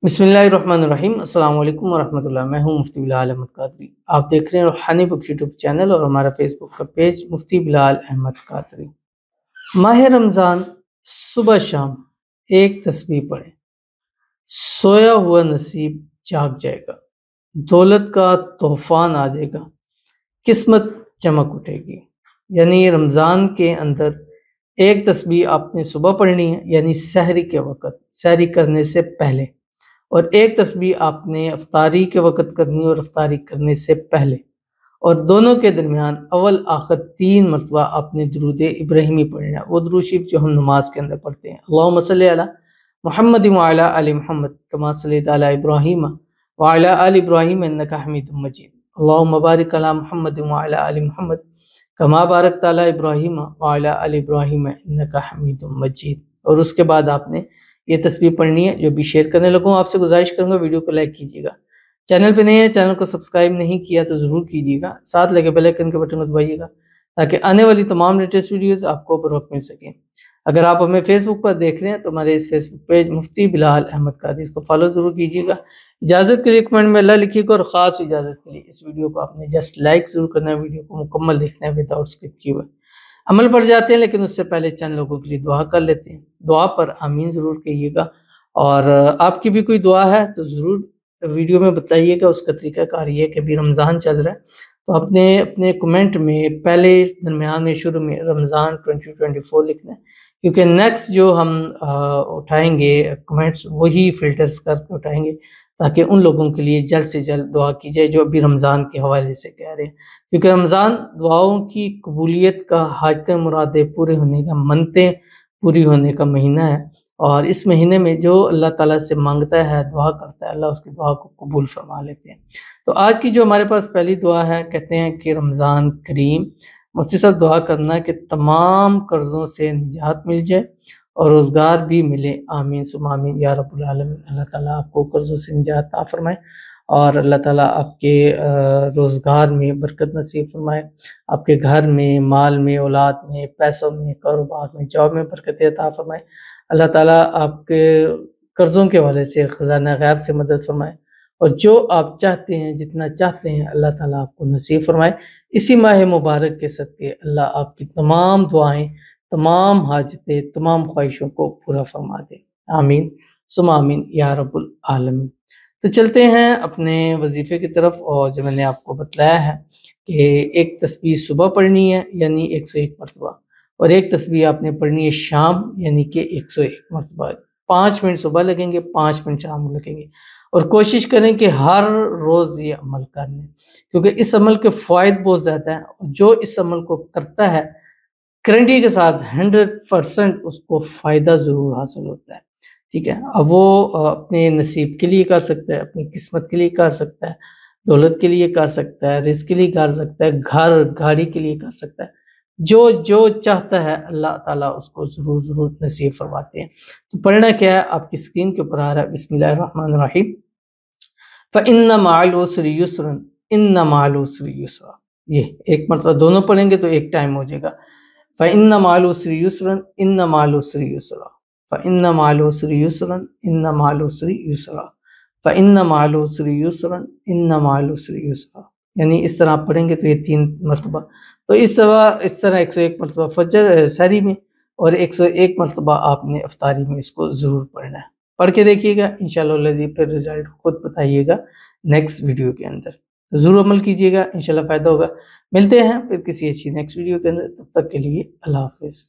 بسم اللہ الرحمن الرحیم۔ السلام علیکم ورحمۃ اللہ۔ میں ہوں مفتی بلال احمد قادری۔ آپ دیکھ رہے ہیں روحانی بک یوٹیوب چینل اور ہمارا فیس بک کا پیج مفتی بلال احمد قادری۔ ماہ رمضان صبح شام ایک تسبیح پڑھیں، سویا ہوا نصیب جاگ جائے گا، دولت کا طوفان آ جائے گا، قسمت چمک اٹھے گی۔ یعنی رمضان کے اندر ایک تسبیح آپ نے صبح پڑھنی ہے، یعنی سحری کے وقت، سحری کرنے سے پہلے، اور ایک تسبیح آپ نے افطاری کے وقت کرنی اور افطاری کرنے سے پہلے، اور دونوں کے درمیان اول آخر 3 مرتبہ آپ نے درود ابراہیمی پڑھنا ہے، وہ درود شریف جو ہم نماز کے اندر پڑھتے ہیں۔ اللہم صلی علی محمد وعلی آل محمد کما صلیت علی ابراہیم وعلی آل ابراہیم انک حمید مجید، اللہم بارک علی محمد وعلی آل محمد کما بارکت علی ابراہیم وعلی آل ابراہیم انک حمید مجید۔ اور اس کے بعد آپ نے یہ تسبیح پڑھنی ہے۔ جو بھی شیئر کرنے لگوں آپ سے گزارش کروں گا ویڈیو کو لائک کیجیے گا، چینل پہ نہیں ہے چینل کو سبسکرائب نہیں کیا تو ضرور کیجیے گا، ساتھ لگے بیل آئیکن کے بٹن کو دبائیے گا تاکہ آنے والی تمام لیٹسٹ ویڈیوز آپ کو بروقت مل سکیں۔ اگر آپ ہمیں فیس بک پر دیکھ رہے ہیں تو ہمارے اس فیس بک پیج مفتی بلال احمد قادری، اس کو فالو ضرور کیجیے گا۔ اجازت کے لیے کمنٹ میں اللہ لکھیے گا، اور خاص اجازت کے لیے اس ویڈیو کو آپ نے جسٹ لائک ضرور کرنا ہے، ویڈیو کو مکمل دیکھنا ہے وداؤٹ اسکپ کیے ہوئے۔ عمل پر جاتے ہیں لیکن اس سے پہلے چند لوگوں کے لیے دعا کر لیتے ہیں۔ دعا پر آمین ضرور کہیے گا، اور آپ کی بھی کوئی دعا ہے تو ضرور ویڈیو میں بتائیے گا۔ اس کا طریقہ کار یہ ہے کہ ابھی رمضان چل رہا ہے تو آپ نے اپنے کمنٹ میں پہلے، درمیان میں، شروع میں رمضان 2024 لکھنا ہے، کیونکہ نیکسٹ جو ہم اٹھائیں گے کمنٹس وہی فلٹرز کر کے اٹھائیں گے تاکہ ان لوگوں کے لیے جلد سے جلد دعا کی جائے جو ابھی رمضان کے حوالے سے کہہ رہے ہیں، کیونکہ رمضان دعاؤں کی قبولیت کا، حاجتیں مرادیں پورے ہونے کا، منتیں پوری ہونے کا مہینہ ہے، اور اس مہینے میں جو اللہ تعالیٰ سے مانگتا ہے، دعا کرتا ہے، اللہ اس کی دعا کو قبول فرما لیتے ہیں۔ تو آج کی جو ہمارے پاس پہلی دعا ہے، کہتے ہیں کہ رمضان کریم مفتی صاحب دعا کرنا کہ تمام قرضوں سے نجات مل جائے اور روزگار بھی ملے، آمین ثم آمین یا رب العالمین۔ اللہ تعالیٰ آپ کو قرضوں سے نجات عطا فرمائے، اور اللہ تعالیٰ آپ کے روزگار میں برکت نصیب فرمائے، آپ کے گھر میں، مال میں، اولاد میں، پیسوں میں، کاروبار میں، جاب میں برکت عطا فرمائے۔ اللہ تعالیٰ آپ کے قرضوں کے حوالے سے خزانہ غیب سے مدد فرمائے، اور جو آپ چاہتے ہیں، جتنا چاہتے ہیں، اللہ تعالیٰ آپ کو نصیب فرمائے۔ اسی ماہ مبارک کے صدقے اللہ آپ کی تمام دعائیں، تمام حاجتیں، تمام خواہشوں کو پورا فرما دے، آمین ثم آمین یا رب العالمین۔ تو چلتے ہیں اپنے وظیفے کی طرف، اور جو میں نے آپ کو بتلایا ہے کہ ایک تسبیح صبح پڑھنی ہے یعنی 101 مرتبہ، اور ایک تسبیح آپ نے پڑھنی ہے شام یعنی کہ 101 مرتبہ۔ 5 منٹ صبح لگیں گے، 5 منٹ شام لگیں گے، اور کوشش کریں کہ ہر روز یہ عمل کر لیں، کیونکہ اس عمل کے فوائد بہت زیادہ ہیں۔ جو اس عمل کو کرتا ہے گارنٹی کے ساتھ 100% اس کو فائدہ ضرور حاصل ہوتا ہے، ٹھیک ہے۔ اب وہ اپنے نصیب کے لیے کر سکتا ہے، اپنی قسمت کے لیے کر سکتا ہے، دولت کے لیے کر سکتا ہے، رزق کے لیے کر سکتا ہے، گھر گاڑی کے لیے کر سکتا ہے، جو چاہتا ہے اللہ تعالیٰ اس کو ضرور نصیب فرماتے ہیں۔ تو پڑھنا کیا ہے آپ کی اسکرین کے اوپر آ رہا ہے، بسم اللہ الرحمن الرحیم۔ فَإِنَّ مَعَ الْعُسْرِ يُسْرًا إِنَّ مَعَ الْعُسْرِ يُسْرًا، یہ ایک مرتبہ دونوں پڑھیں گے تو ایک ٹائم ہو جائے گا۔ فَإِنَّ مَعَ الْعُسْرِ يُسْرًا إِنَّ مَعَ الْعُسْرِ يُسْرًا فَإِنَّ مَعَ الْعُسْرِ يُسْرًا إِنَّ مَعَ الْعُسْرِ يُسْرًا فَإِنَّ مَعَ الْعُسْرِ يُسْرًا إِنَّ مَعَ الْعُسْرِ يُسْرًا، یعنی اس طرح آپ پڑھیں گے تو یہ 3 مرتبہ۔ تو اس طرح 101 مرتبہ فجر سحری میں، اور 101 مرتبہ آپ نے افطاری میں اس کو ضرور پڑھنا ہے۔ پڑھ کے دیکھیے گا انشاءاللہ، پھر رزلٹ خود بتائیے گا نیکسٹ ویڈیو کے اندر، تو ضرور عمل کیجیے گا، انشاءاللہ فائدہ ہوگا۔ ملتے ہیں پھر کسی اچھی نیکسٹ ویڈیو کے اندر، تب تک کے لیے اللہ حافظ۔